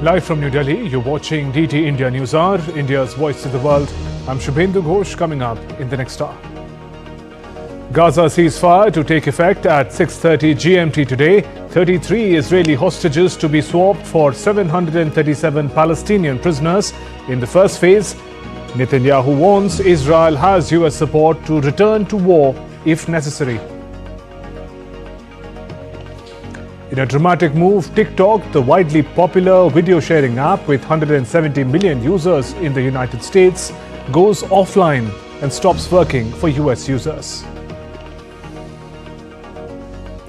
Live from New Delhi, you're watching DT India News Hour, India's voice to the world. I'm Shubhendu Ghosh, coming up in the next hour. Gaza ceasefire to take effect at 6:30 GMT today. 33 Israeli hostages to be swapped for 737 Palestinian prisoners in the first phase. Netanyahu warns Israel has US support to return to war if necessary. In a dramatic move, TikTok, the widely popular video sharing app with 170 million users in the United States, goes offline and stops working for US users.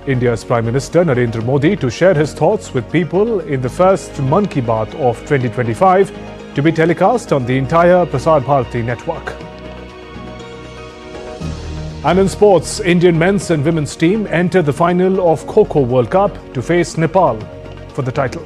India's Prime Minister Narendra Modi to share his thoughts with people in the first Mann Ki Baat of 2025 to be telecast on the entire Prasar Bharati network. And in sports, Indian men's and women's team enter the final of Kho Kho World Cup to face Nepal for the title.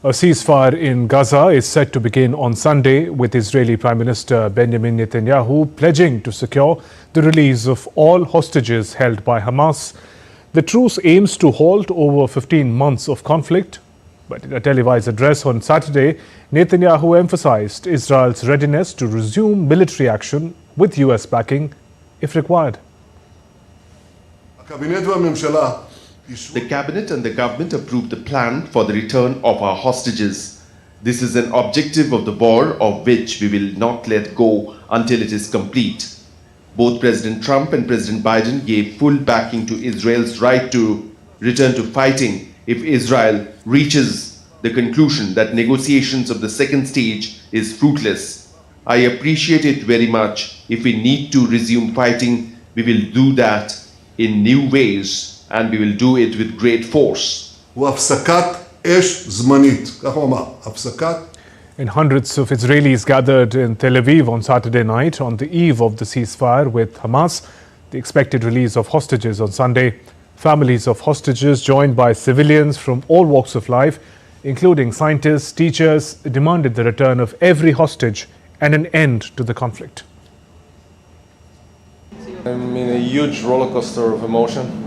A ceasefire in Gaza is set to begin on Sunday, with Israeli Prime Minister Benjamin Netanyahu pledging to secure the release of all hostages held by Hamas. The truce aims to halt over 15 months of conflict, but in a televised address on Saturday, Netanyahu emphasized Israel's readiness to resume military action with US backing if required. The cabinet and the government approved the plan for the return of our hostages. This is an objective of the war of which we will not let go until it is complete. Both President Trump and President Biden gave full backing to Israel's right to return to fighting if Israel reaches the conclusion that negotiations of the second stage is fruitless. I appreciate it very much. If we need to resume fighting, we will do that in new ways. And we will do it with great force. And hundreds of Israelis gathered in Tel Aviv on Saturday night on the eve of the ceasefire with Hamas, the expected release of hostages on Sunday. Families of hostages joined by civilians from all walks of life, including scientists, teachers, demanded the return of every hostage and an end to the conflict. I'm in a huge roller coaster of emotion.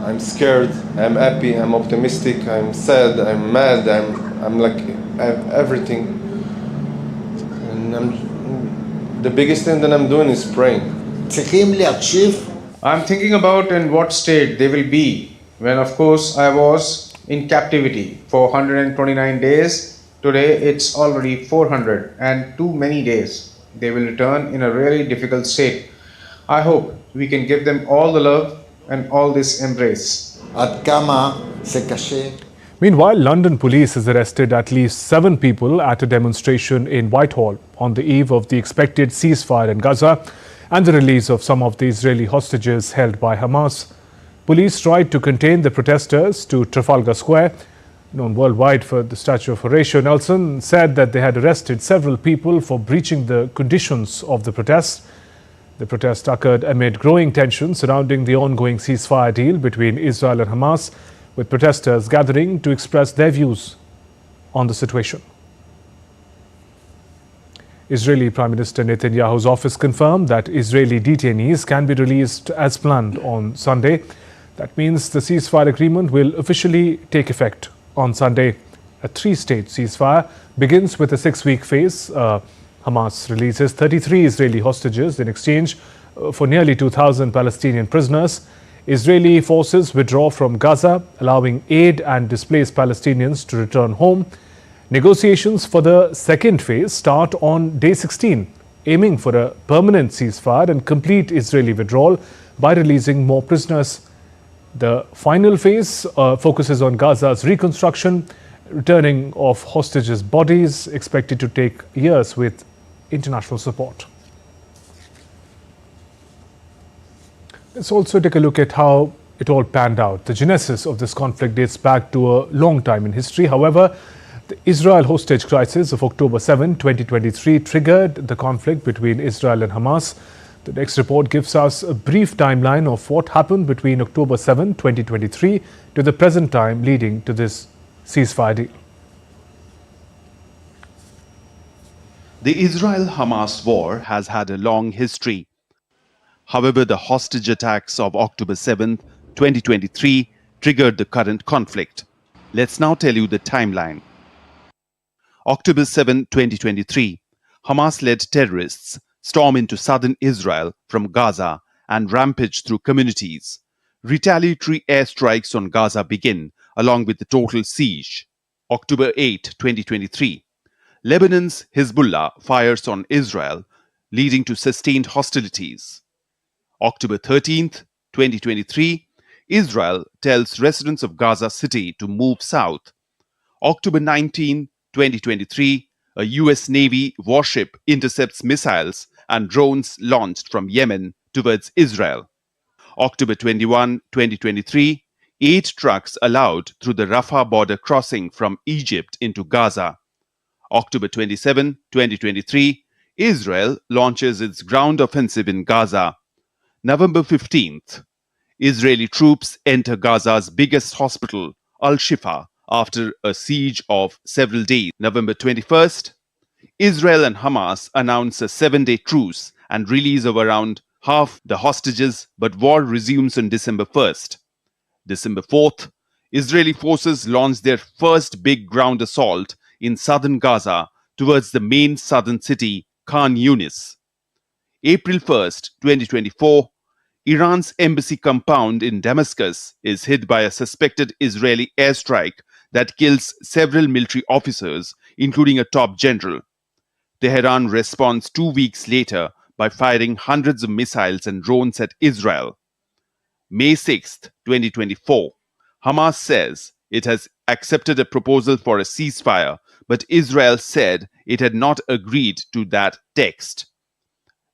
I'm scared, I'm happy, I'm optimistic, I'm sad, I'm mad, I'm like everything. And the biggest thing that I'm doing is praying. I'm thinking about in what state they will be when, of course, I was in captivity for 129 days. Today it's already 400 and too many days. They will return in a really difficult state. I hope we can give them all the love and all this embrace. Meanwhile, London police has arrested at least 7 people at a demonstration in Whitehall on the eve of the expected ceasefire in Gaza and the release of some of the Israeli hostages held by Hamas. Police tried to contain the protesters to Trafalgar Square. Known worldwide for the statue of Horatio Nelson, said that they had arrested several people for breaching the conditions of the protest. The protest occurred amid growing tensions surrounding the ongoing ceasefire deal between Israel and Hamas, with protesters gathering to express their views on the situation. Israeli Prime Minister Netanyahu's office confirmed that Israeli detainees can be released as planned on Sunday. That means the ceasefire agreement will officially take effect on Sunday. A 3-stage ceasefire begins with a 6-week phase. Hamas releases 33 Israeli hostages in exchange for nearly 2,000 Palestinian prisoners. Israeli forces withdraw from Gaza, allowing aid and displaced Palestinians to return home. Negotiations for the second phase start on day 16, aiming for a permanent ceasefire and complete Israeli withdrawal by releasing more prisoners. The final phase focuses on Gaza's reconstruction, returning of hostages' bodies, expected to take years with international support. Let's also take a look at how it all panned out. The genesis of this conflict dates back to a long time in history. However, the Israel hostage crisis of October 7, 2023 triggered the conflict between Israel and Hamas. The next report gives us a brief timeline of what happened between October 7, 2023 to the present time leading to this ceasefire deal. The Israel-Hamas war has had a long history. However, the hostage attacks of October 7, 2023 triggered the current conflict. Let's now tell you the timeline. October 7, 2023, Hamas-led terrorists storm into southern Israel from Gaza and rampage through communities. Retaliatory airstrikes on Gaza begin, along with the total siege. October 8, 2023, Lebanon's Hezbollah fires on Israel, leading to sustained hostilities. October 13th, 2023, Israel tells residents of Gaza City to move south. October 19, 2023, a US Navy warship intercepts missiles and drones launched from Yemen towards Israel. October 21, 2023, 8 trucks allowed through the Rafah border crossing from Egypt into Gaza. October 27, 2023, Israel launches its ground offensive in Gaza. November 15th, Israeli troops enter Gaza's biggest hospital, Al-Shifa, after a siege of several days. November 21st, Israel and Hamas announce a 7-day truce and release of around half the hostages, but war resumes on December 1st. December 4th, Israeli forces launch their first big ground assault in southern Gaza towards the main southern city, Khan Yunis. April 1st, 2024, Iran's embassy compound in Damascus is hit by a suspected Israeli airstrike that kills several military officers, including a top general. Tehran responds 2 weeks later by firing hundreds of missiles and drones at Israel. May 6, 2024, Hamas says it has accepted a proposal for a ceasefire, but Israel said it had not agreed to that text.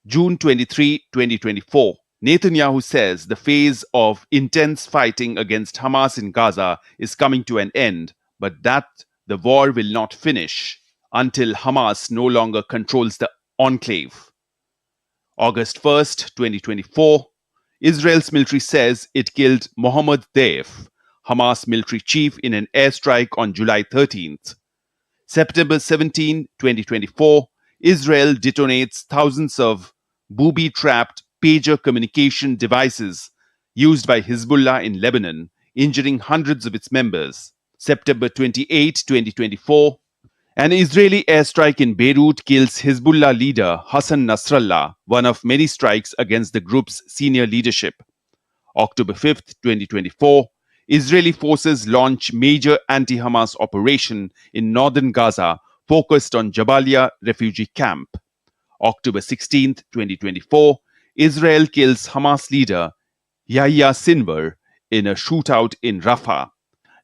June 23, 2024, Netanyahu says the phase of intense fighting against Hamas in Gaza is coming to an end, but that the war will not finish until Hamas no longer controls the enclave. August 1st, 2024, Israel's military says it killed Mohammad Deif, Hamas military chief, in an airstrike on July 13th. September 17, 2024, Israel detonates thousands of booby-trapped pager communication devices used by Hezbollah in Lebanon, injuring hundreds of its members. September 28, 2024, an Israeli airstrike in Beirut kills Hezbollah leader Hassan Nasrallah, one of many strikes against the group's senior leadership. October 5th, 2024, Israeli forces launch major anti-Hamas operation in northern Gaza focused on Jabalia refugee camp. October 16th, 2024, Israel kills Hamas leader Yahya Sinwar in a shootout in Rafah.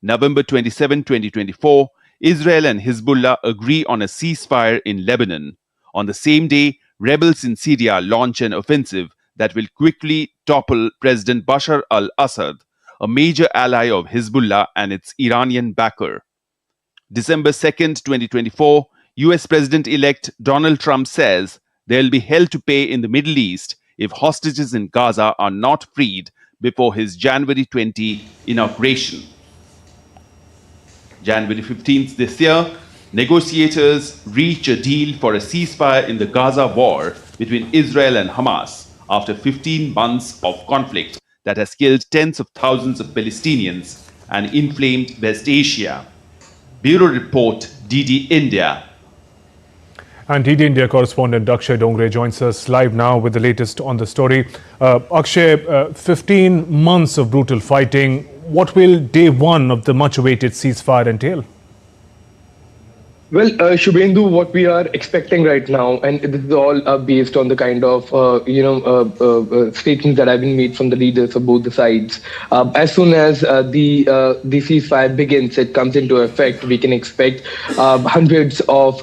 November 27, 2024, Israel and Hezbollah agree on a ceasefire in Lebanon. On the same day, rebels in Syria launch an offensive that will quickly topple President Bashar al-Assad, a major ally of Hezbollah and its Iranian backer. December 2nd, 2024, US President-elect Donald Trump says there will be hell to pay in the Middle East if hostages in Gaza are not freed before his January 20 inauguration. January 15th this year, negotiators reach a deal for a ceasefire in the Gaza war between Israel and Hamas after 15 months of conflict that has killed tens of thousands of Palestinians and inflamed West Asia. Bureau Report, DD India. And DD India correspondent Akshay Dongre joins us live now with the latest on the story. Akshay, 15 months of brutal fighting. What will day one of the much-awaited ceasefire entail? Well, Shubhendu, what we are expecting right now, and this is all based on the kind of, statements that have been made from the leaders of both the sides. As soon as the ceasefire begins, it comes into effect, we can expect hundreds of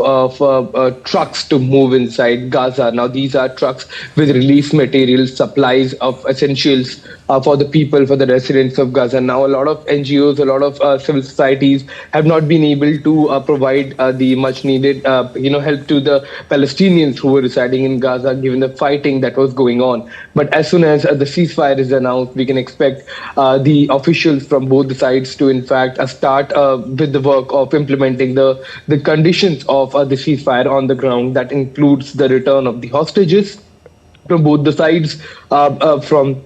trucks to move inside Gaza. Now, these are trucks with relief materials, supplies of essentials for the people, for the residents of Gaza. Now, a lot of NGOs, a lot of civil societies have not been able to provide the much needed help to the Palestinians who were residing in Gaza, given the fighting that was going on. But as soon as the ceasefire is announced, we can expect the officials from both the sides to, in fact, start with the work of implementing the conditions of the ceasefire on the ground. That includes the return of the hostages from both the sides, from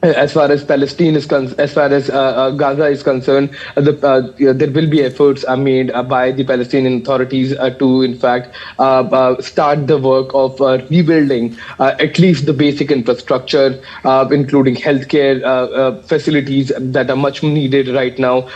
as far as Palestine is as far as Gaza is concerned, there will be efforts made by the Palestinian authorities to, in fact, start the work of rebuilding at least the basic infrastructure, including healthcare facilities that are much needed right now.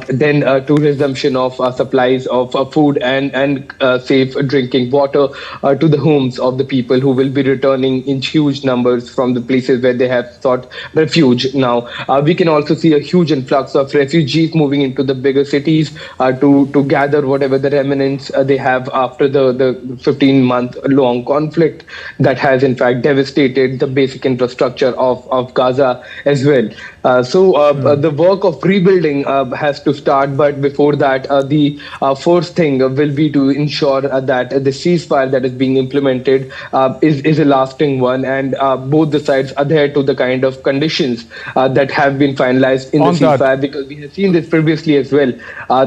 Then to resumption of supplies of food and safe drinking water to the homes of the people who will be returning in huge numbers from the places where they have sought refuge. Now, we can also see a huge influx of refugees moving into the bigger cities to gather whatever the remnants they have after the 15-month-long conflict that has, in fact, devastated the basic infrastructure of Gaza as well. The work of rebuilding has to start, but before that, the first thing will be to ensure that the ceasefire that is being implemented is a lasting one, and both the sides adhere to the kind of conditions that have been finalized in the ceasefire, because we have seen this previously as well,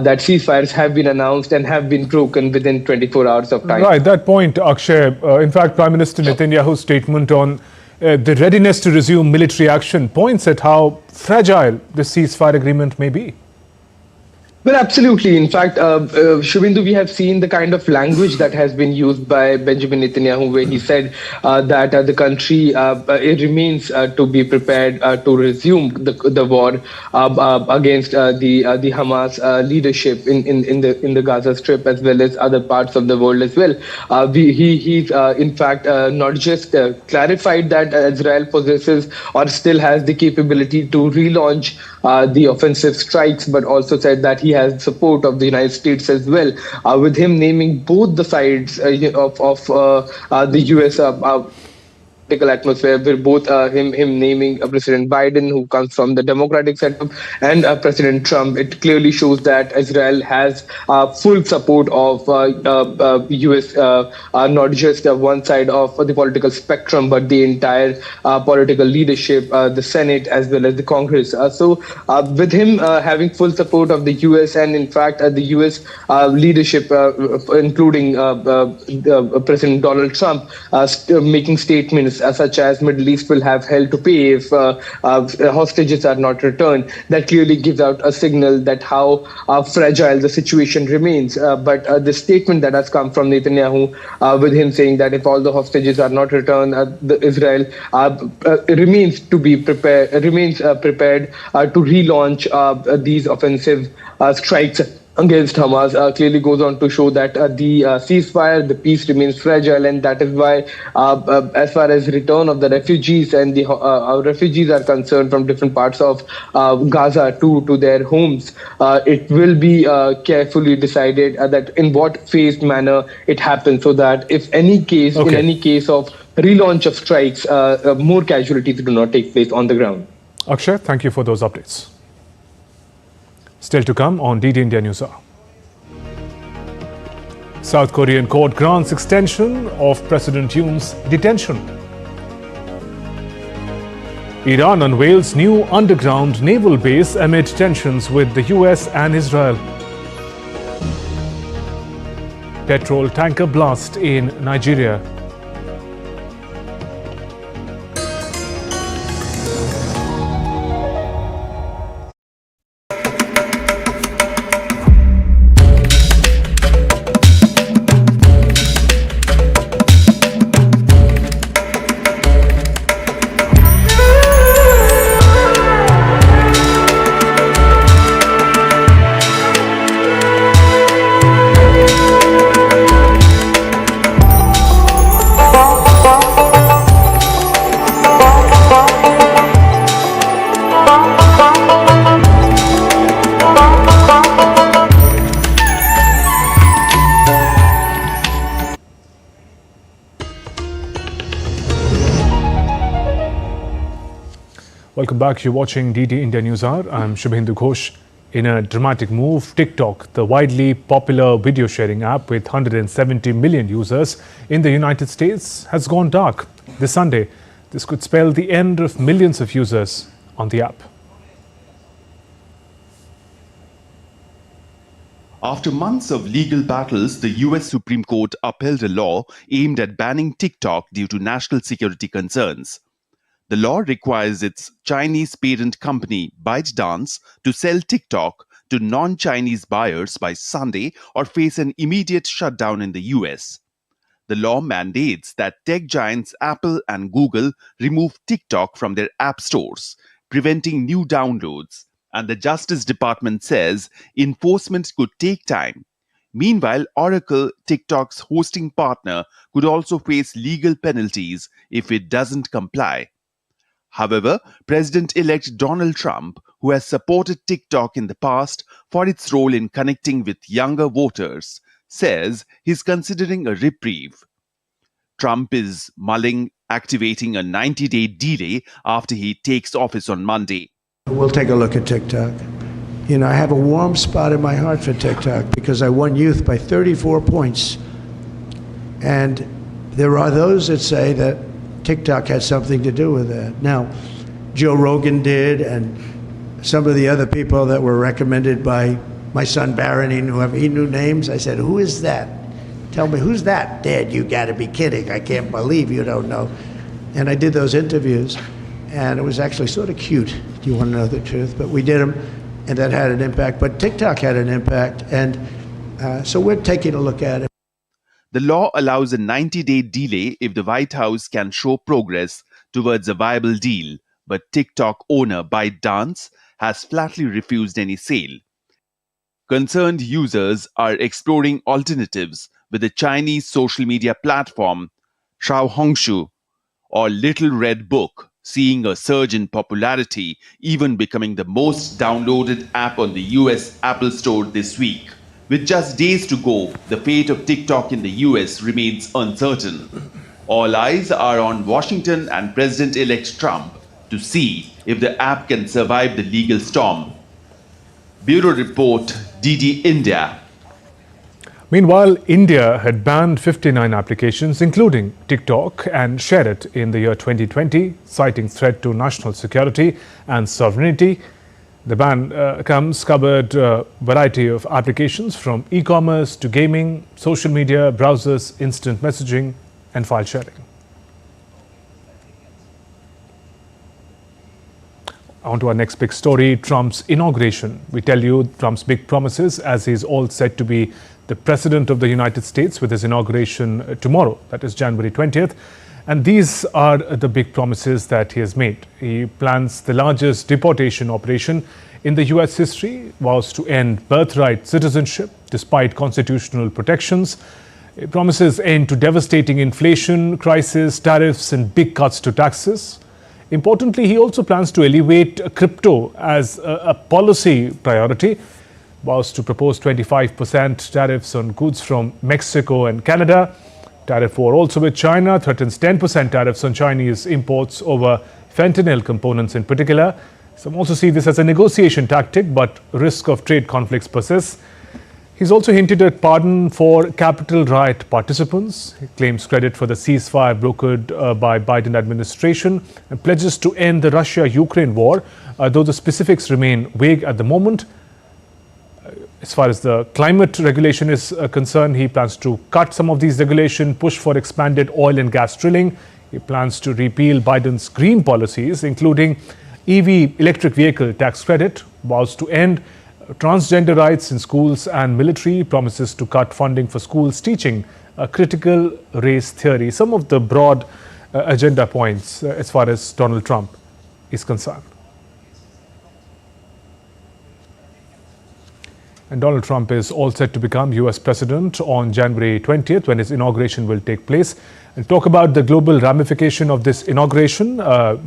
that ceasefires have been announced and have been broken within 24 hours of time. Right, that point, Akshay. In fact, Prime Minister Netanyahu's statement on the readiness to resume military action points at how fragile the ceasefire agreement may be. Well, absolutely. In fact, Shubhendu, we have seen the kind of language that has been used by Benjamin Netanyahu, where he said that the country it remains to be prepared to resume the war against the Hamas leadership in the Gaza Strip, as well as other parts of the world as well. He's in fact not just clarified that Israel possesses or still has the capability to relaunch the offensive strikes, but also said that he has support of the United States as well, with him naming both the sides of the U.S. Political atmosphere, with both him naming President Biden, who comes from the Democratic setup, and President Trump. It clearly shows that Israel has full support of U.S., not just one side of the political spectrum, but the entire political leadership, the Senate, as well as the Congress. With him having full support of the U.S. and, in fact, the U.S. leadership, including President Donald Trump, making statements such as Middle East will have hell to pay if hostages are not returned, that clearly gives out a signal that how fragile the situation remains. But the statement that has come from Netanyahu, with him saying that if all the hostages are not returned, Israel remains prepared to relaunch these offensive strikes against Hamas, clearly goes on to show that the ceasefire, the peace remains fragile, and that is why, as far as return of the refugees and the refugees are concerned from different parts of Gaza to their homes, it will be carefully decided that in what phased manner it happens, so that if any case, in any case of relaunch of strikes, more casualties do not take place on the ground. Akshay, thank you for those updates. Still to come on DD India News Hour. South Korean court grants extension of President Yoon's detention. Iran unveils new underground naval base amid tensions with the US and Israel. Petrol tanker blast in Nigeria. Welcome back. You're watching DD India News Hour. I'm Shubhendu Ghosh. In a dramatic move, TikTok, the widely popular video sharing app with 170 million users in the United States, has gone dark. This Sunday, this could spell the end of millions of users on the app. After months of legal battles, the US Supreme Court upheld a law aimed at banning TikTok due to national security concerns. The law requires its Chinese parent company, ByteDance, to sell TikTok to non-Chinese buyers by Sunday or face an immediate shutdown in the US. The law mandates that tech giants Apple and Google remove TikTok from their app stores, preventing new downloads. And the Justice Department says enforcement could take time. Meanwhile, Oracle, TikTok's hosting partner, could also face legal penalties if it doesn't comply. However, President-elect Donald Trump, who has supported TikTok in the past for its role in connecting with younger voters, says he's considering a reprieve. Trump is mulling activating a 90-day delay after he takes office on Monday. We'll take a look at TikTok. You know, I have a warm spot in my heart for TikTok because I won youth by 34 points. And there are those that say that TikTok had something to do with that. Now, Joe Rogan did, and some of the other people that were recommended by my son Barron, he knew names. I said, who is that? Tell me, who's that? Dad, you gotta be kidding. I can't believe you don't know. And I did those interviews, and it was actually sort of cute. Do you want to know the truth? But we did them, and that had an impact. But TikTok had an impact, and so we're taking a look at it. The law allows a 90-day delay if the White House can show progress towards a viable deal, but TikTok owner ByteDance has flatly refused any sale. Concerned users are exploring alternatives with the Chinese social media platform Xiaohongshu or Little Red Book, seeing a surge in popularity, even becoming the most downloaded app on the US Apple Store this week. With just days to go, the fate of TikTok in the US remains uncertain. All eyes are on Washington and President-elect Trump to see if the app can survive the legal storm. Bureau Report, DD India. Meanwhile, India had banned 59 applications, including TikTok, and shared it in the year 2020, citing threat to national security and sovereignty. The ban covered a variety of applications from e-commerce to gaming, social media, browsers, instant messaging, and file sharing. On to our next big story, Trump's inauguration. We tell you Trump's big promises as he's all set to be the President of the United States with his inauguration tomorrow, that is January 20th. And these are the big promises that he has made. He plans the largest deportation operation in the US history, vows to end birthright citizenship despite constitutional protections. He promises end to devastating inflation, crisis, tariffs, and big cuts to taxes. Importantly, he also plans to elevate crypto as a policy priority, vows to propose 25% tariffs on goods from Mexico and Canada. Tariff war also with China, threatens 10% tariffs on Chinese imports over fentanyl components in particular. Some also see this as a negotiation tactic, but risk of trade conflicts persists. He's also hinted at pardon for Capitol riot participants. He claims credit for the ceasefire brokered by Biden administration and pledges to end the Russia-Ukraine war, though the specifics remain vague at the moment. As far as the climate regulation is concerned, he plans to cut some of these regulations, push for expanded oil and gas drilling. He plans to repeal Biden's green policies, including EV electric vehicle tax credit, vows to end transgender rights in schools and military, promises to cut funding for schools teaching critical race theory. Some of the broad agenda points as far as Donald Trump is concerned. And Donald Trump is all set to become US President on January 20th, when his inauguration will take place. And talk about the global ramification of this inauguration.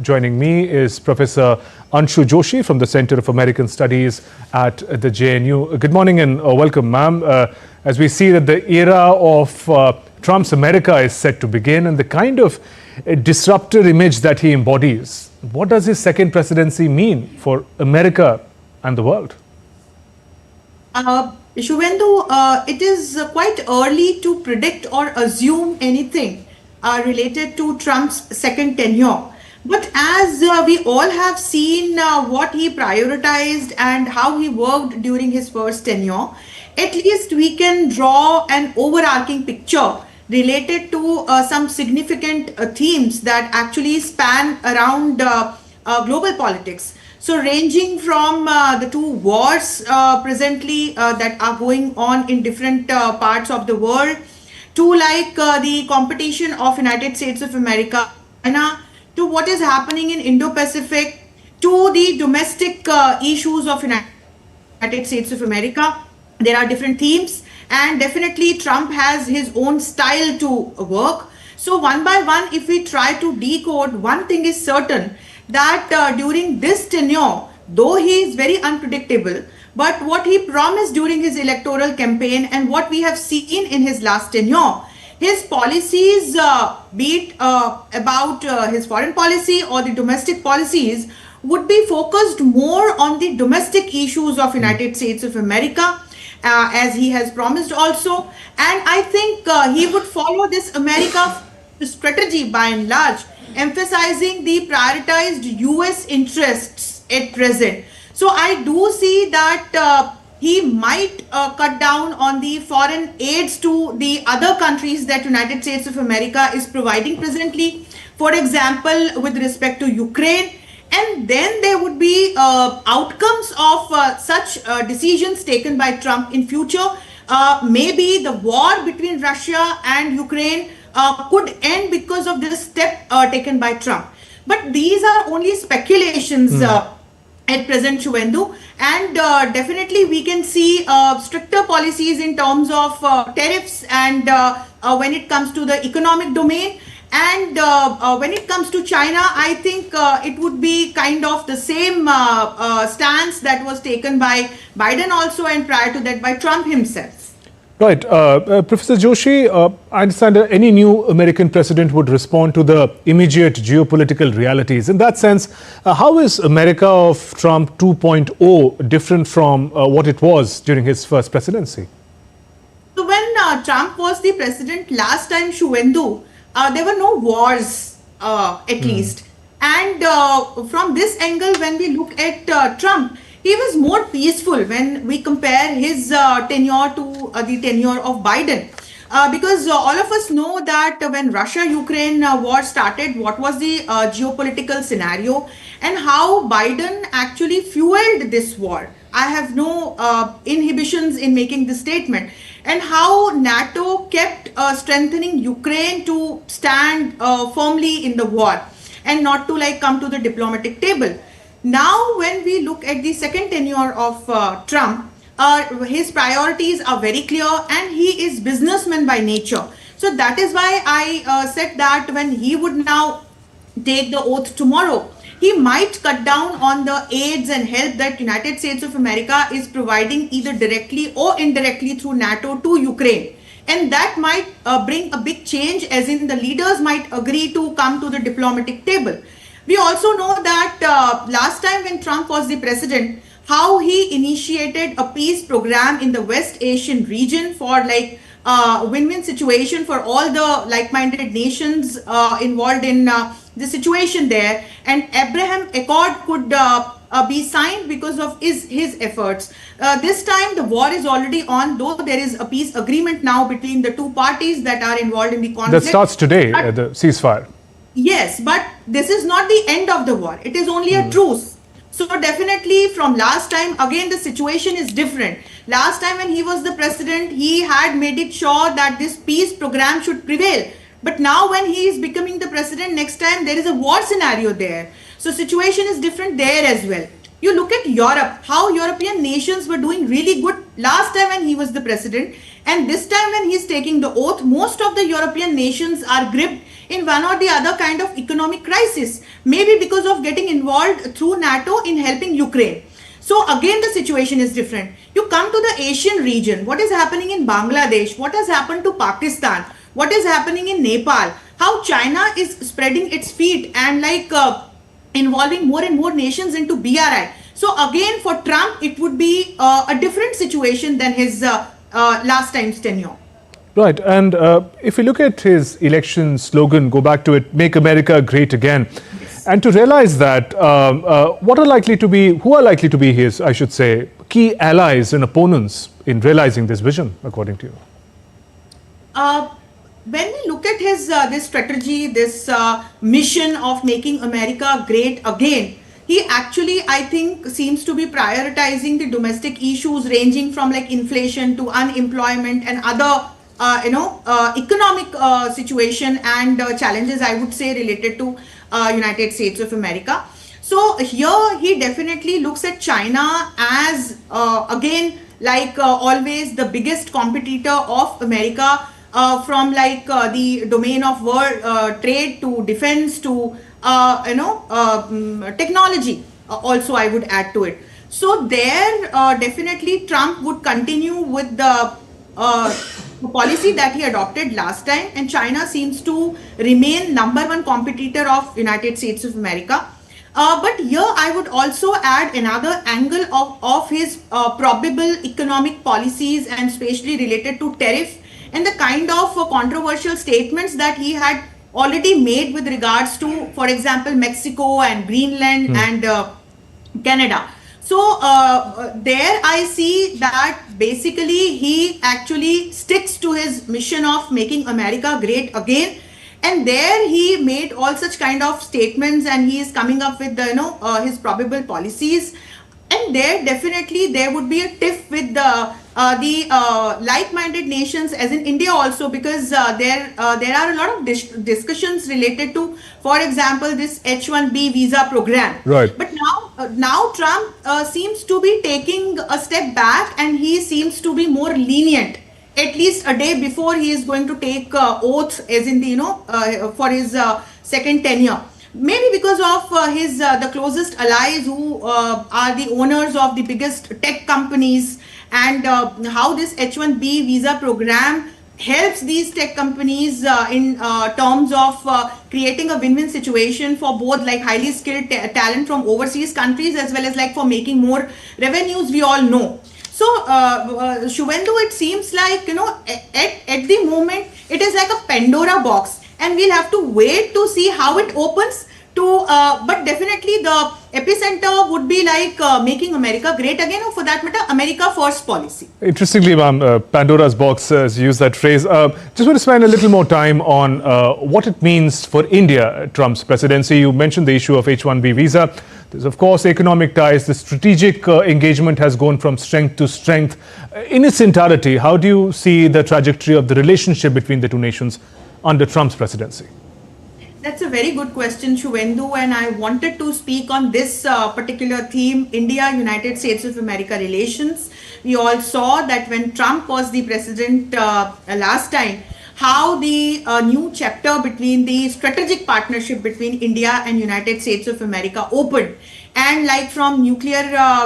Joining me is Professor Anshu Joshi from the Center of American Studies at the JNU. Good morning and welcome, ma'am. As we see that the era of Trump's America is set to begin, and the kind of disruptor image that he embodies, what does his second presidency mean for America and the world? Shubhendu, it is quite early to predict or assume anything related to Trump's second tenure. But as we all have seen what he prioritized and how he worked during his first tenure, at least we can draw an overarching picture related to some significant themes that actually span around global politics. So ranging from the two wars presently that are going on in different parts of the world, to like the competition of United States of America, China, to what is happening in Indo-Pacific, to the domestic issues of United States of America. There are different themes, and definitely Trump has his own style to work. So one by one, if we try to decode, one thing is certain, that during this tenure, though he is very unpredictable, but what he promised during his electoral campaign and what we have seen in his last tenure, his policies, be it about his foreign policy or the domestic policies, would be focused more on the domestic issues of United States of America, as he has promised also. And I think he would follow this America strategy by and large, emphasizing the prioritized US interests at present. So I do see that he might cut down on the foreign aids to the other countries that United States of America is providing presently. For example, with respect to Ukraine. And then there would be outcomes of such decisions taken by Trump in future. Maybe the war between Russia and Ukraine could end because of this step taken by Trump. But these are only speculations at present, Shubhendu. And definitely we can see stricter policies in terms of tariffs and when it comes to the economic domain. And when it comes to China, I think it would be kind of the same stance that was taken by Biden also, and prior to that by Trump himself. Right. Professor Joshi, I understand that any new American president would respond to the immediate geopolitical realities. In that sense, how is America of Trump 2.0 different from what it was during his first presidency? So when Trump was the president last time, Shubhendu, there were no wars, at least. And from this angle, when we look at Trump, he was more peaceful when we compare his tenure to the tenure of Biden. Because all of us know that when Russia-Ukraine war started, what was the geopolitical scenario and how Biden actually fueled this war. I have no inhibitions in making this statement. And how NATO kept strengthening Ukraine to stand firmly in the war and not to like come to the diplomatic table. Now, when we look at the second tenure of Trump, his priorities are very clear and he is businessman by nature. So that is why I said that when he would now take the oath tomorrow, he might cut down on the aids and help that United States of America is providing either directly or indirectly through NATO to Ukraine. And that might bring a big change, as in the leaders might agree to come to the diplomatic table. We also know that last time when Trump was the president, how he initiated a peace program in the West Asian region for like win-win situation for all the like-minded nations involved in the situation there, and Abraham Accord could be signed because of his efforts. This time the war is already on, though there is a peace agreement now between the two parties that are involved in the conflict. That starts today, the ceasefire. Yes, but this is not the end of the war. It is only a truce. So definitely from last time, again, the situation is different. Last time when he was the president, he had made it sure that this peace program should prevail. But now when he is becoming the president, next time there is a war scenario there. So situation is different there as well. You look at Europe, how European nations were doing really good last time when he was the president. And this time when he's taking the oath, most of the European nations are gripped in one or the other kind of economic crisis. Maybe because of getting involved through NATO in helping Ukraine. So again, the situation is different. You come to the Asian region, what is happening in Bangladesh, what has happened to Pakistan, what is happening in Nepal, how China is spreading its feet and like involving more and more nations into BRI. So again, for Trump, it would be a different situation than his last time's tenure. Right, and if you look at his election slogan, go back to it, make America great again. And to realize that, who are likely to be his, I should say, key allies and opponents in realizing this vision, according to you? When we look at his this strategy, this mission of making America great again, he actually, I think, seems to be prioritizing the domestic issues ranging from like inflation to unemployment and other economic situation and challenges, I would say, related to United States of America. So here he definitely looks at China as again, like always, the biggest competitor of America, from like the domain of world trade to defense to technology. Also, I would add to it. So there, definitely Trump would continue with the policy that he adopted last time, and China seems to remain #1 competitor of United States of America. But here I would also add another angle of his probable economic policies, and especially related to tariff and the kind of controversial statements that he had already made with regards to, for example, Mexico and Greenland and Canada. So there I see that basically he actually sticks to his mission of making America great again. And there he made all such kind of statements, and he is coming up with the, his probable policies. And there definitely there would be a tiff with the like-minded nations, as in India also, because there are a lot of discussions related to, for example, this H-1B visa program. Right. But now Trump seems to be taking a step back, and he seems to be more lenient, at least a day before he is going to take oath, as in the for his second tenure. Maybe because of his the closest allies, who are the owners of the biggest tech companies, and how this H-1B visa program helps these tech companies in terms of creating a win-win situation for both like highly skilled talent from overseas countries, as well as like for making more revenues, we all know. So Shubhendu, it seems like, at the moment it is like a Pandora box, and we'll have to wait to see how it opens. But definitely the epicenter would be like making America great again, or for that matter, America first policy. Interestingly, ma'am, Pandora's box, as you use that phrase. Just want to spend a little more time on what it means for India, Trump's presidency. You mentioned the issue of H-1B visa. There's, of course, economic ties. The strategic engagement has gone from strength to strength. In its entirety, how do you see the trajectory of the relationship between the two nations under Trump's presidency? That's a very good question, Shubhendu, and I wanted to speak on this particular theme, India-United States of America relations. We all saw that when Trump was the president last time, how the new chapter between the strategic partnership between India and United States of America opened. And like from nuclear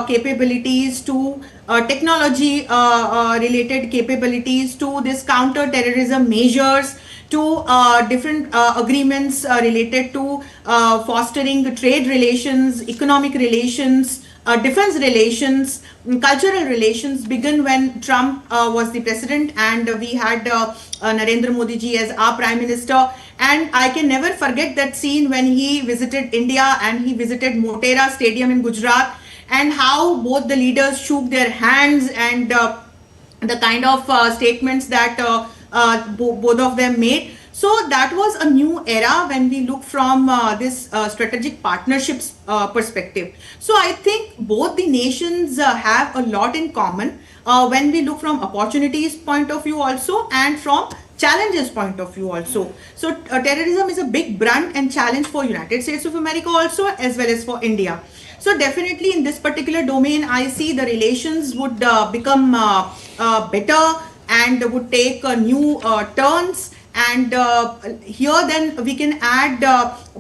capabilities to technology related capabilities to this counter-terrorism measures, to different agreements related to fostering the trade relations, economic relations, defense relations, cultural relations began when Trump was the president, and we had Narendra Modi ji as our Prime Minister. And I can never forget that scene when he visited India and he visited Motera Stadium in Gujarat, and how both the leaders shook their hands, and the kind of statements that both of them made. So that was a new era when we look from this strategic partnerships perspective. So I think both the nations have a lot in common when we look from opportunities point of view also, and from challenges point of view also. So terrorism is a big brunt and challenge for United States of America also, as well as for India. So definitely in this particular domain, I see the relations would become better and would take new turns. And here then we can add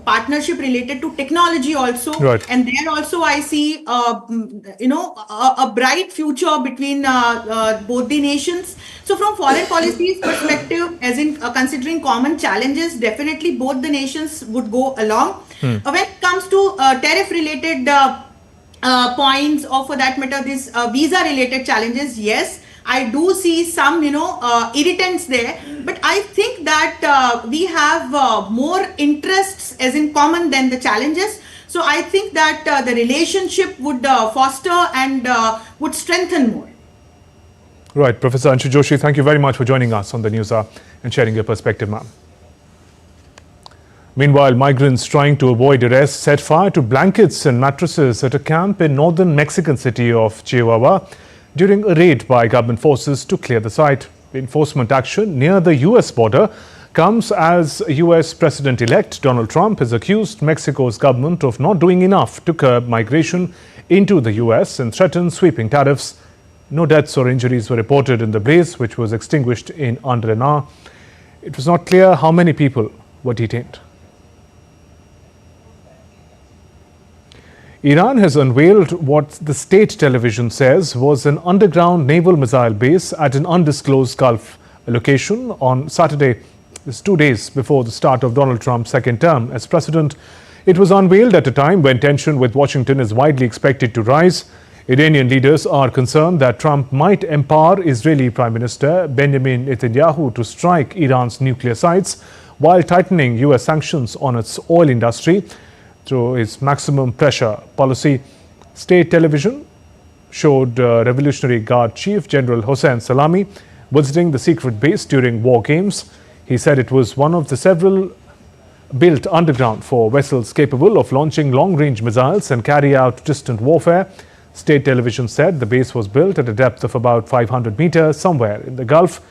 partnership related to technology also. Right. And there also I see, a bright future between both the nations. So from foreign policy perspective, as in considering common challenges, definitely both the nations would go along. When it comes to tariff related points, or for that matter, these visa-related challenges, yes, I do see some, irritants there. But I think that we have more interests as in common than the challenges. So I think that the relationship would foster and would strengthen more. Right, Professor Anshu Joshi, thank you very much for joining us on the News Hour and sharing your perspective, ma'am. Meanwhile, migrants trying to avoid arrest set fire to blankets and mattresses at a camp in northern Mexican city of Chihuahua during a raid by government forces to clear the site. The enforcement action near the US border comes as US President-elect Donald Trump has accused Mexico's government of not doing enough to curb migration into the US and threatened sweeping tariffs. No deaths or injuries were reported in the blaze, which was extinguished in under an hour. It was not clear how many people were detained. Iran has unveiled what the state television says was an underground naval missile base at an undisclosed Gulf location on Saturday. This 2 days before the start of Donald Trump's second term as president. It was unveiled at a time when tension with Washington is widely expected to rise. Iranian leaders are concerned that Trump might empower Israeli Prime Minister Benjamin Netanyahu to strike Iran's nuclear sites while tightening US sanctions on its oil industry through its maximum pressure policy. State television showed Revolutionary Guard Chief General Hossein Salami visiting the secret base during war games. He said it was one of the several built underground for vessels capable of launching long-range missiles and carry out distant warfare. State television said the base was built at a depth of about 500 meters somewhere in the Gulf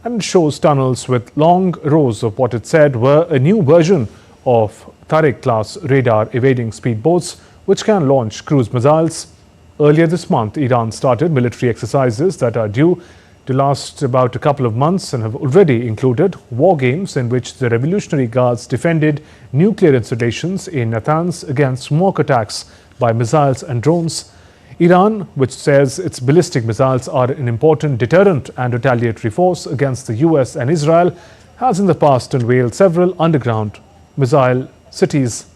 and shows tunnels with long rows of what it said were a new version of Tariq-class radar evading speedboats which can launch cruise missiles. Earlier this month, Iran started military exercises that are due to last about a couple of months and have already included war games in which the Revolutionary Guards defended nuclear installations in Natanz against mock attacks by missiles and drones. Iran, which says its ballistic missiles are an important deterrent and retaliatory force against the US and Israel, has in the past unveiled several underground missile cities.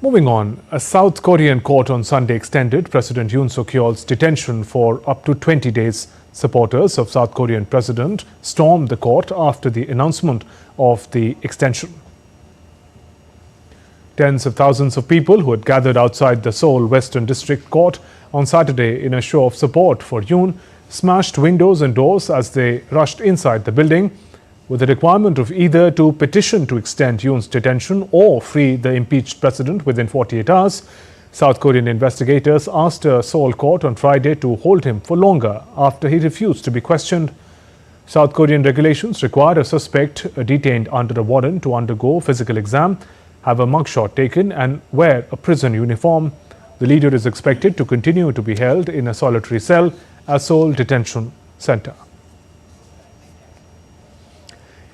Moving on, a South Korean court on Sunday extended President Yoon Suk-yeol's detention for up to 20 days. Supporters of South Korean president stormed the court after the announcement of the extension. Tens of thousands of people who had gathered outside the Seoul Western District Court on Saturday in a show of support for Yoon smashed windows and doors as they rushed inside the building, with the requirement of either to petition to extend Yoon's detention or free the impeached president within 48 hours. South Korean investigators asked a Seoul court on Friday to hold him for longer after he refused to be questioned. South Korean regulations require a suspect detained under a warrant to undergo physical exam, have a mugshot taken and wear a prison uniform. The leader is expected to continue to be held in a solitary cell at Seoul Detention Center.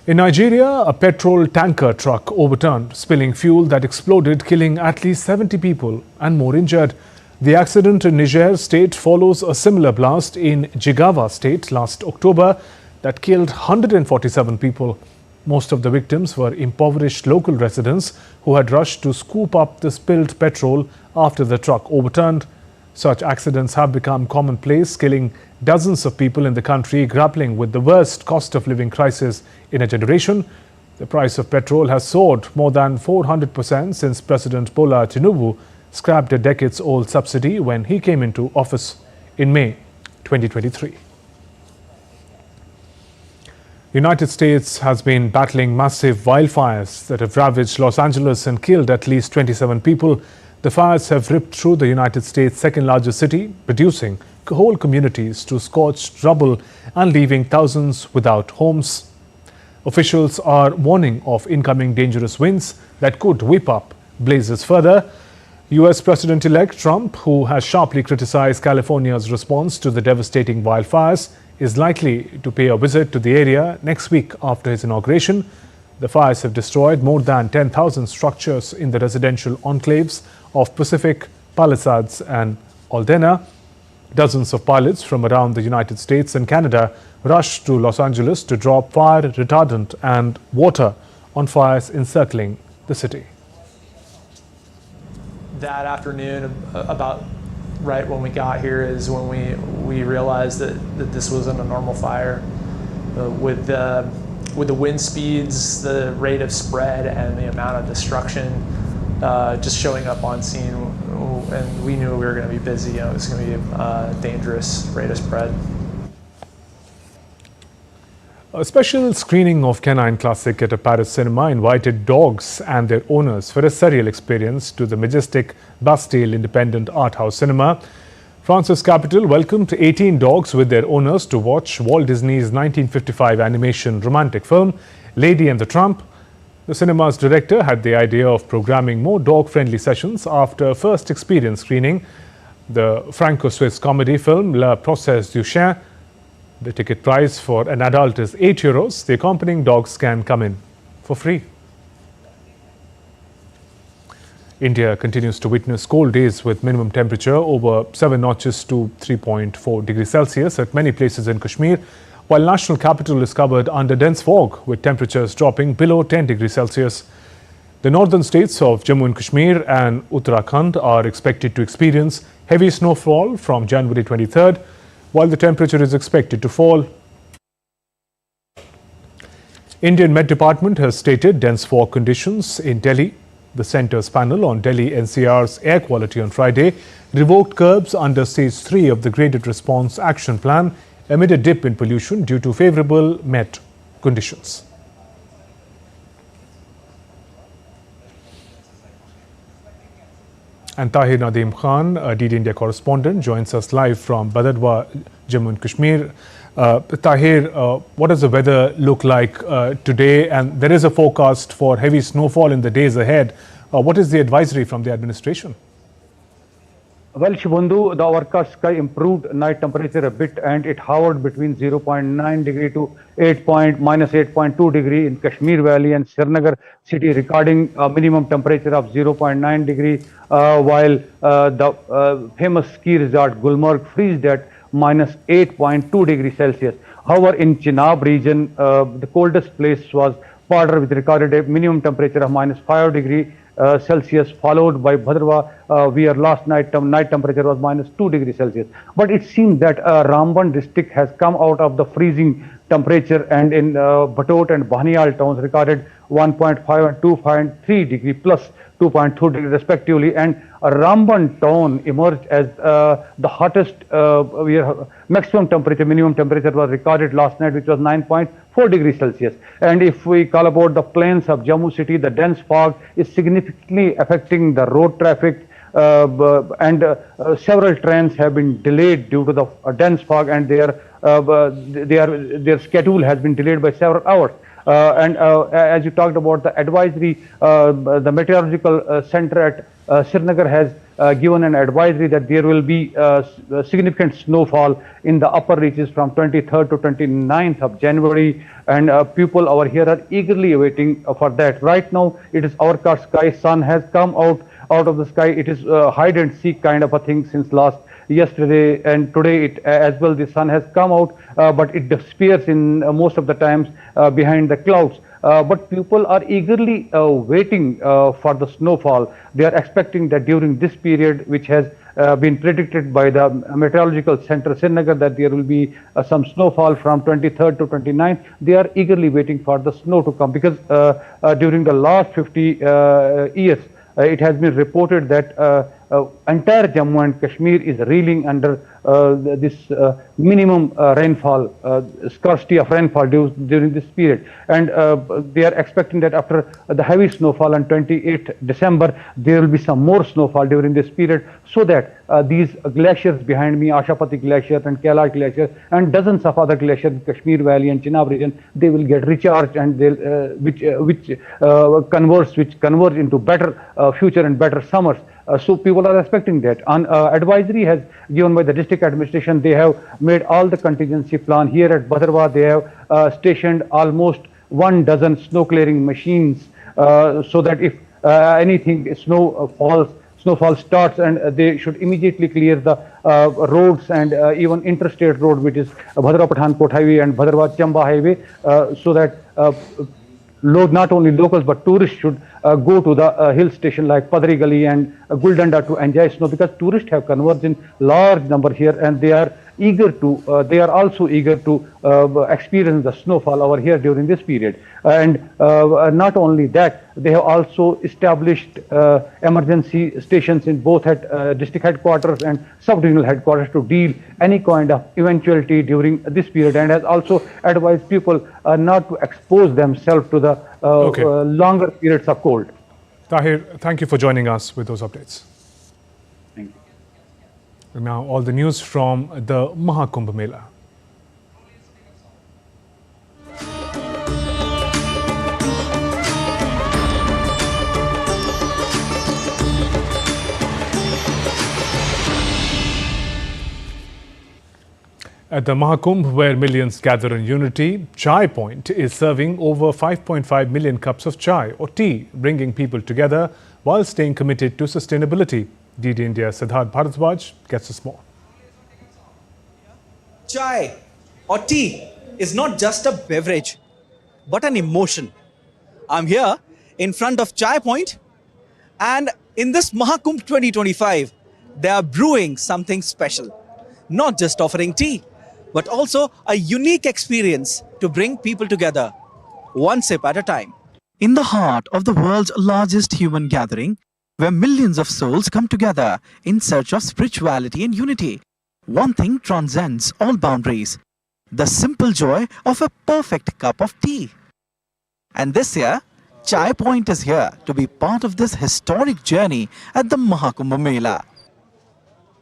In Nigeria, a petrol tanker truck overturned, spilling fuel that exploded, killing at least 70 people and more injured. The accident in Niger state follows a similar blast in Jigawa state last October that killed 147 people. Most of the victims were impoverished local residents who had rushed to scoop up the spilled petrol after the truck overturned. Such accidents have become commonplace, killing dozens of people in the country grappling with the worst cost of living crisis in a generation. The price of petrol has soared more than 400% since President Bola Tinubu scrapped a decades-old subsidy when he came into office in May 2023. The United States has been battling massive wildfires that have ravaged Los Angeles and killed at least 27 people. The fires have ripped through the United States' second-largest city, reducing whole communities to scorched rubble and leaving thousands without homes. Officials are warning of incoming dangerous winds that could whip up blazes further. US President-elect Trump, who has sharply criticized California's response to the devastating wildfires, is likely to pay a visit to the area next week after his inauguration. The fires have destroyed more than 10,000 structures in the residential enclaves of Pacific, Palisades and Aldena. Dozens of pilots from around the United States and Canada rushed to Los Angeles to drop fire retardant and water on fires encircling the city. that afternoon, about right when we got here, is when we realized that this wasn't a normal fire. With the wind speeds, the rate of spread, and the amount of destruction just showing up on scene, and we knew we were going to be busy. It was going to be a dangerous rate of spread. A special screening of Canine Classic at a Paris cinema invited dogs and their owners for a surreal experience to the majestic Bastille Independent Art House Cinema. France's capital welcomed 18 dogs with their owners to watch Walt Disney's 1955 animation romantic film, Lady and the Tramp. The cinema's director had the idea of programming more dog-friendly sessions after a first experience screening the Franco-Swiss comedy film La Procès du Chien. The ticket price for an adult is €8. The accompanying dogs can come in for free. India continues to witness cold days with minimum temperature over 7 notches to 3.4 degrees Celsius at many places in Kashmir, while national capital is covered under dense fog with temperatures dropping below 10 degrees Celsius. The northern states of Jammu and Kashmir and Uttarakhand are expected to experience heavy snowfall from January 23rd, while the temperature is expected to fall. Indian Met Department has stated dense fog conditions in Delhi. The centre's panel on Delhi NCR's air quality on Friday revoked curbs under Stage 3 of the Graded Response Action Plan amid a dip in pollution due to favourable Met conditions. And Tahir Nadeem Khan, a DD India correspondent, joins us live from Badadwa, Jammu and Kashmir. Tahir, what does the weather look like today? And there is a forecast for heavy snowfall in the days ahead. What is the advisory from the administration? Well, Shibundu, the overcast sky improved night temperature a bit, and it hovered between 0.9 degree to minus 8.2 degree in Kashmir Valley and Srinagar city, recording a minimum temperature of 0.9 degree, while the famous ski resort Gulmarg freezed at minus 8.2 degrees Celsius. However, in Chenab region, the coldest place was Padar, which recorded a minimum temperature of minus 5 degree Celsius, followed by Bhadrava, where last night temperature was minus 2 degrees Celsius. But it seems that Ramban district has come out of the freezing temperature, and in Batot and Banial towns recorded 1.5 and 2.3 degree plus 2.2 degree respectively, and Ramban town emerged as the hottest, where maximum temperature, minimum temperature was recorded last night, which was 9.4 degrees Celsius. And if we call about the plains of Jammu city, the dense fog is significantly affecting the road traffic, and several trains have been delayed due to the dense fog, and their schedule has been delayed by several hours. And as you talked about the advisory, the meteorological center at Srinagar has given an advisory that there will be significant snowfall in the upper reaches from 23rd to 29th of January, and people over here are eagerly awaiting for that. Right now, it is overcast sky. Sun has come out of the sky. It is hide and seek kind of a thing since yesterday and today. It as well, the sun has come out, but it disappears in most of the times behind the clouds. But people are eagerly waiting for the snowfall. They are expecting that during this period, which has been predicted by the meteorological center Srinagar, that there will be some snowfall from 23rd to 29th. They are eagerly waiting for the snow to come, because during the last 50 years, it has been reported that entire Jammu and Kashmir is reeling under this minimum rainfall, scarcity of rainfall during this period. And they are expecting that after the heavy snowfall on 28th December, there will be some more snowfall during this period, so that these glaciers behind me, Ashapati Glacier and Kailash Glacier and dozens of other glaciers in Kashmir Valley and Chenab region, they will get recharged, and they'll, which converge into better future and better summers. So people are expecting that. Advisory has given by the district administration. They have made all the contingency plan. Here at Bhadrava, they have stationed almost 12 snow clearing machines, so that if snowfall starts, and they should immediately clear the roads and even interstate road, which is Bhadrava Pathankot Highway and Bhadrava Chamba Highway, so that not only locals but tourists should go to the hill station like Padri Gali and Guldanda to enjoy snow, because tourists have converged in large number here, and they are also eager to experience the snowfall over here during this period. And not only that, they have also established emergency stations in both district headquarters and sub-regional headquarters to deal any kind of eventuality during this period, and has also advised people not to expose themselves to the longer periods of cold. Tahir, thank you for joining us with those updates. Thank you. Now, all the news from the Maha Kumbh Mela. At the Maha Kumbh, where millions gather in unity, Chai Point is serving over 5.5 million cups of chai or tea, bringing people together while staying committed to sustainability. DD India's Siddharth Bharadwaj gets us more. Chai or tea is not just a beverage, but an emotion. I'm here in front of Chai Point, and in this Maha Kumbh 2025, they are brewing something special. Not just offering tea, but also a unique experience to bring people together, one sip at a time. In the heart of the world's largest human gathering, where millions of souls come together in search of spirituality and unity, one thing transcends all boundaries: the simple joy of a perfect cup of tea. And this year, Chai Point is here to be part of this historic journey at the Maha Kumbh Mela.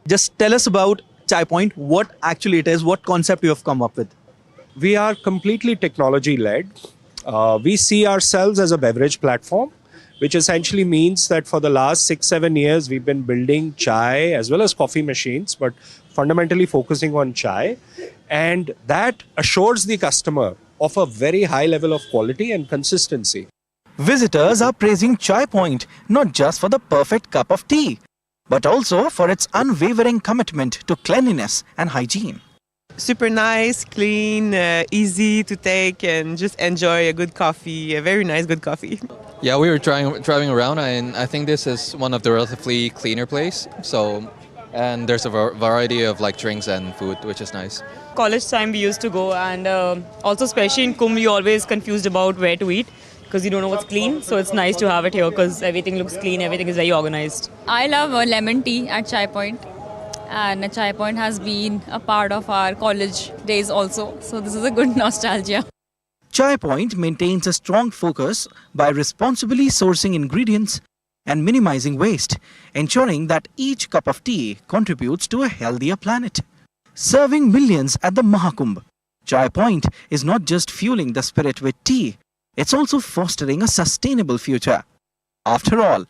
Just tell us about Chai Point, what actually it is, what concept you have come up with. We are completely technology-led. We see ourselves as a beverage platform, which essentially means that for the last 6-7 years, we've been building chai as well as coffee machines, but fundamentally focusing on chai. And that assures the customer of a very high level of quality and consistency. Visitors are praising Chai Point not just for the perfect cup of tea, but also for its unwavering commitment to cleanliness and hygiene. Super nice, clean, easy to take, and just enjoy a good coffee, a very nice good coffee. Yeah, we were driving around, and I think this is one of the relatively cleaner place. And there's a variety of like drinks and food, which is nice. College time we used to go, and also especially in Kumbh, you're always confused about where to eat, because you don't know what's clean. So it's nice to have it here because everything looks clean, everything is very organized. I love lemon tea at Chai Point, and Chai Point has been a part of our college days also. So this is a good nostalgia. Chai Point maintains a strong focus by responsibly sourcing ingredients and minimizing waste, ensuring that each cup of tea contributes to a healthier planet. Serving millions at the Maha Kumbh, Chai Point is not just fueling the spirit with tea, it's also fostering a sustainable future. After all,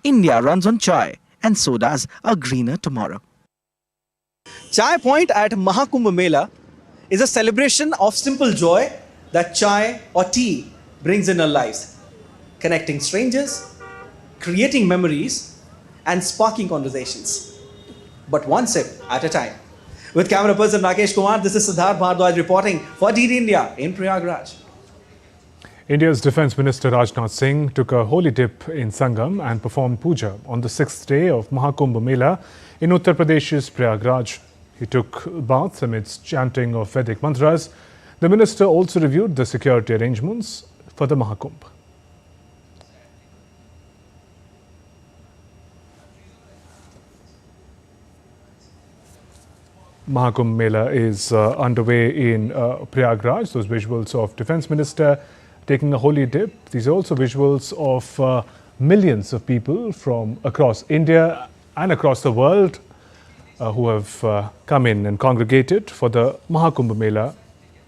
India runs on chai, and so does a greener tomorrow. Chai Point at Maha Kumbh Mela is a celebration of simple joy that chai or tea brings in our lives, connecting strangers, creating memories, and sparking conversations. But one sip at a time. With camera person Rakesh Kumar, this is Siddharth Bharadwaj reporting for DD India in Prayagraj. India's Defence Minister Rajat Singh took a holy dip in Sangam and performed puja on the 6th day of Maha Kumbh Mela in Uttar Pradesh's Prayagraj. He took baths amidst chanting of Vedic mantras. The minister also reviewed the security arrangements for the Maha Kumbh. Maha Kumbh Mela is underway in Prayagraj. Those visuals of Defence Minister taking a holy dip. These are also visuals of millions of people from across India and across the world who have come in and congregated for the Maha Kumbh Mela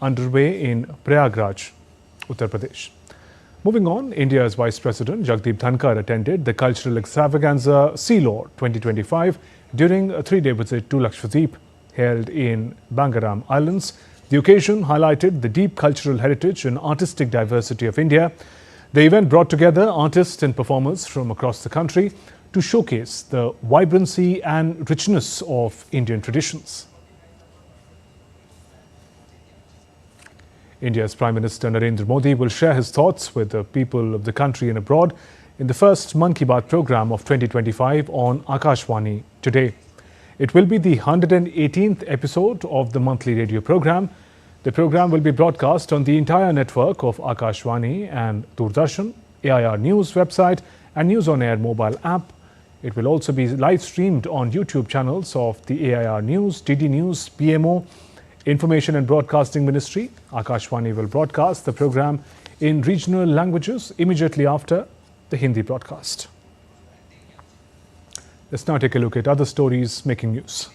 underway in Prayagraj, Uttar Pradesh. Moving on, India's Vice President Jagdeep Dhankar attended the cultural extravaganza Sea Lord 2025 during a 3-day visit to Lakshadweep held in Bangaram Islands. The occasion highlighted the deep cultural heritage and artistic diversity of India. The event brought together artists and performers from across the country to showcase the vibrancy and richness of Indian traditions. India's Prime Minister Narendra Modi will share his thoughts with the people of the country and abroad in the first Mann Ki Baat program of 2025 on Akashvani today. It will be the 118th episode of the monthly radio program. The program will be broadcast on the entire network of Akashvani and Doordarshan, AIR News website and News on Air mobile app. It will also be live streamed on YouTube channels of the AIR News, DD News, PMO, Information and Broadcasting Ministry. Akashvani will broadcast the program in regional languages immediately after the Hindi broadcast. Let's now take a look at other stories making news.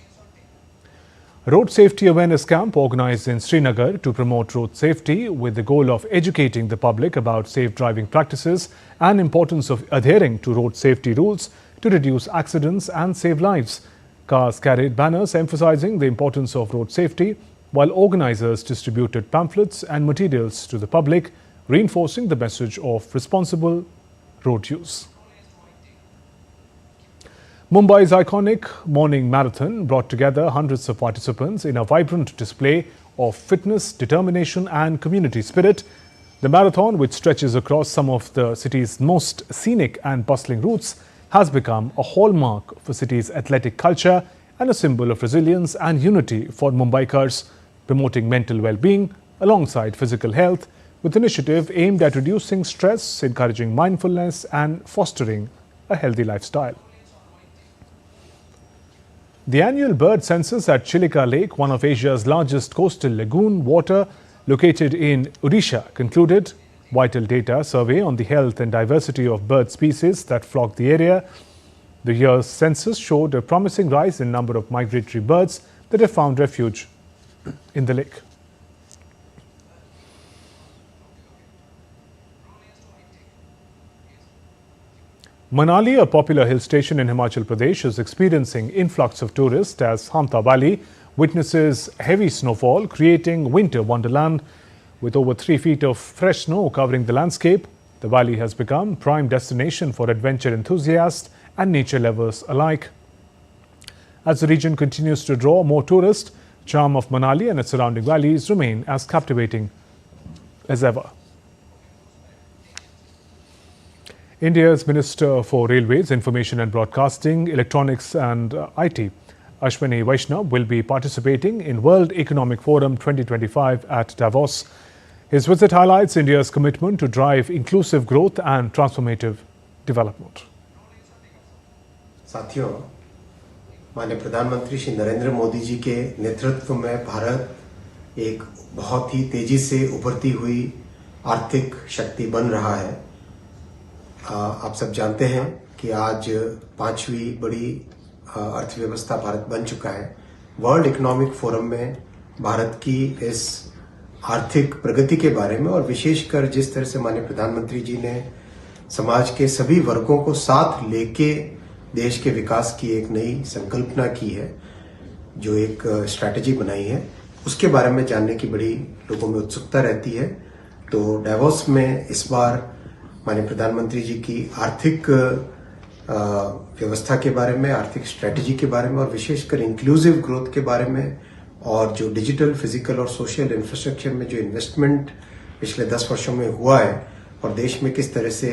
Road safety awareness camp organized in Srinagar to promote road safety with the goal of educating the public about safe driving practices and importance of adhering to road safety rules to reduce accidents and save lives. Cars carried banners emphasizing the importance of road safety, while organizers distributed pamphlets and materials to the public, reinforcing the message of responsible road use. Mumbai's iconic morning marathon brought together hundreds of participants in a vibrant display of fitness, determination and community spirit. The marathon, which stretches across some of the city's most scenic and bustling routes, has become a hallmark for city's athletic culture and a symbol of resilience and unity for Mumbaikars, promoting mental well-being alongside physical health, with initiative aimed at reducing stress, encouraging mindfulness and fostering a healthy lifestyle. The annual bird census at Chilika Lake, one of Asia's largest coastal lagoon water located in Odisha, concluded. Vital data survey on the health and diversity of bird species that flock the area. The year's census showed a promising rise in number of migratory birds that have found refuge in the lake. Manali, a popular hill station in Himachal Pradesh, is experiencing influx of tourists as Hamta Valley witnesses heavy snowfall, creating winter wonderland. With over 3 feet of fresh snow covering the landscape, the valley has become prime destination for adventure enthusiasts and nature lovers alike. As the region continues to draw more tourists, charm of Manali and its surrounding valleys remain as captivating as ever. India's Minister for Railways, Information and Broadcasting, Electronics and IT, Ashwini Vaishnav, will be participating in World Economic Forum 2025 at Davos. His visit highlights India's commitment to drive inclusive growth and transformative development. साथियों, माननीय प्रधानमंत्री श्री नरेंद्र मोदी जी के नेतृत्व में भारत एक बहुत ही तेजी से उभरती हुई आर्थिक शक्ति बन रहा है। आप सब जानते हैं कि आज 5वीं बड़ी अर्थव्यवस्था भारत बन चुका है। वर्ल्ड इकोनॉमिक फोरम में भारत की इस आर्थिक प्रगति के बारे में और विशेषकर जिस तरह से माननीय प्रधानमंत्री जी ने समाज के सभी वर्गों को साथ लेके देश के विकास की एक नई संकल्पना की है, जो एक स्ट्रैटेजी बनाई है, उसके बारे में जानने की बड़ी लोगों में उत्सुकता रहती है। तो डावोस में इस बार माननीय प्रधानमंत्री जी की आर्थिक व्यवस्था के बारे में, आर्थिक स्ट्रैटेजी के बारे में और विशेषकर इंक्लूसिव ग्रोथ के बारे में और जो डिजिटल, फिजिकल और सोशल इंफ्रास्ट्रक्चर में जो इन्वेस्टमेंट पिछले 10 वर्षों में हुआ है और देश में किस तरह से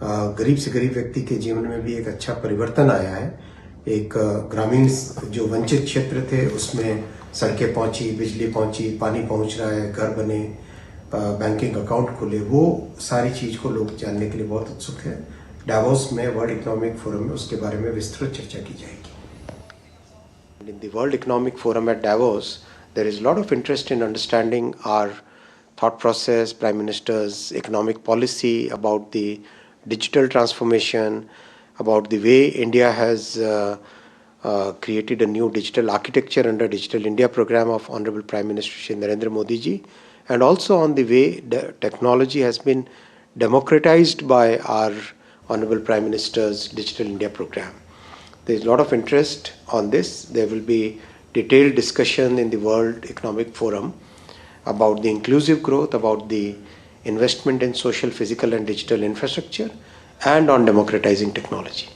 गरीब से गरीब व्यक्ति के जीवन में भी एक अच्छा परिवर्तन आया है। एक ग्रामीण जो वंचित क्षेत्र थे उसमें सड़कें पहुंची, बिजली पहुंची, पानी पहुंच रहा है, घर बने, बैंकिंग अकाउंट खुले, वो सारी चीज को लोग जानने के लिए बहुत उत्सुक है। डावोस में वर्ल्ड इकोनॉमिक फोरम में उसके बारे में विस्तृत चर्चा की जाएगी। In the World Economic Forum at Davos, there is a lot of interest in understanding our thought process, Prime Minister's economic policy, about the digital transformation, about the way India has created a new digital architecture under Digital India program of Honorable Prime Minister Shri Narendra Modi ji, and also on the way the technology has been democratized by our Honorable Prime Minister's Digital India program. There is a lot of interest on this. There will be detailed discussion in the World Economic Forum about the inclusive growth, about the investment in social, physical and digital infrastructure, and on democratizing technology.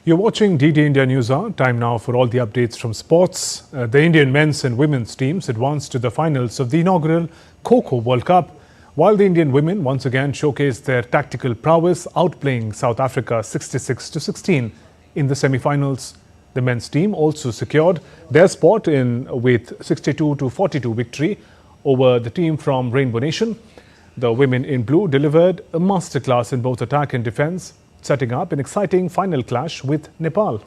You're watching DD India News Hour. Time now for all the updates from sports. The Indian men's and women's teams advanced to the finals of the inaugural Kho Kho World Cup, while the Indian women once again showcased their tactical prowess, outplaying South Africa 66-16 in the semi-finals. The men's team also secured their spot with 62-42 victory over the team from Rainbow Nation. The women in blue delivered a masterclass in both attack and defence, setting up an exciting final clash with Nepal.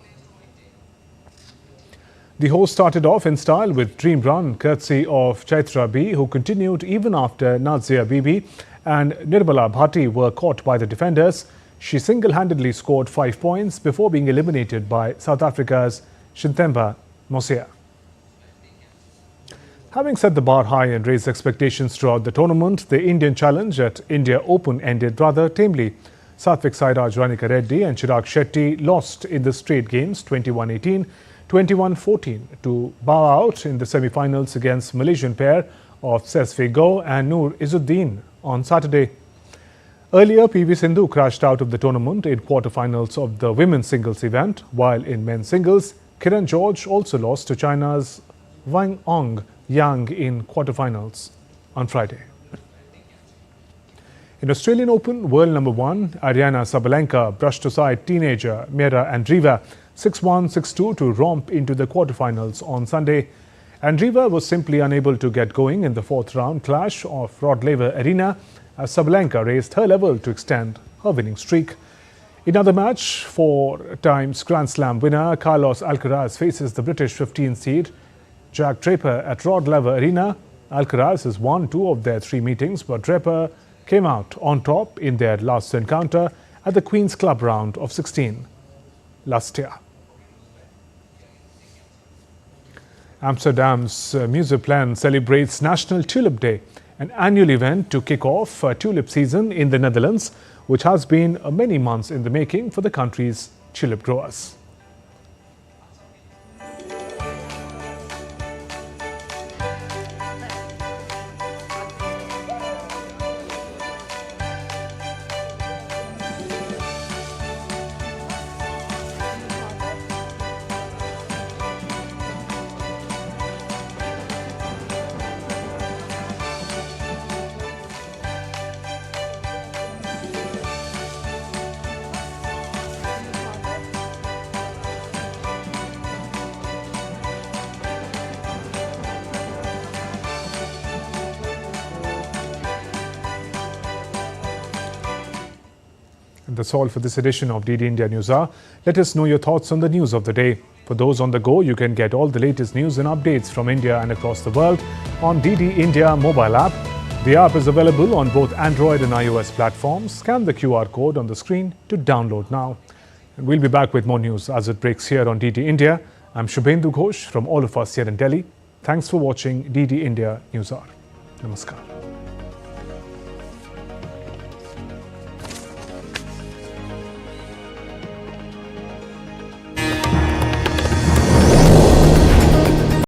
The host started off in style with Dream Run, courtesy of Chaitra B, who continued even after Nazia Bibi and Nirbala Bhati were caught by the defenders. She single-handedly scored 5 points before being eliminated by South Africa's Shinthemba Mosia. Having set the bar high and raised expectations throughout the tournament, the Indian challenge at India Open ended rather tamely. Satvik Sairaj Ranika Reddy and Chirag Shetty lost in the straight games 21-18, 21-14 to bow out in the semi-finals against Malaysian pair of Sesve Go and Noor Izzuddin on Saturday. Earlier, PV Sindhu crashed out of the tournament in quarterfinals of the women's singles event, while in men's singles, Kiran George also lost to China's Wang Ong Yang in quarterfinals on Friday. In Australian Open, world number 1, Ariana Sabalenka brushed aside teenager Mira Andreeva 6-1, 6-2 to romp into the quarterfinals on Sunday. Andreeva was simply unable to get going in the fourth round clash of Rod Laver Arena as Sabalenka raised her level to extend her winning streak. In another match, 4 times Grand Slam winner Carlos Alcaraz faces the British 15th seed Jack Draper at Rod Laver Arena. Alcaraz has won 2 of their 3 meetings, but Draper came out on top in their last encounter at the Queen's Club round of 16 last year. Amsterdam's Museplein celebrates National Tulip Day, an annual event to kick off tulip season in the Netherlands, which has been many months in the making for the country's tulip growers. That's all for this edition of DD India News Hour. Let us know your thoughts on the news of the day. For those on the go, you can get all the latest news and updates from India and across the world on DD India mobile app. The app is available on both Android and iOS platforms. Scan the QR code on the screen to download now. And we'll be back with more news as it breaks here on DD India. I'm Shubhendu Ghosh from all of us here in Delhi. Thanks for watching DD India News Hour. Namaskar.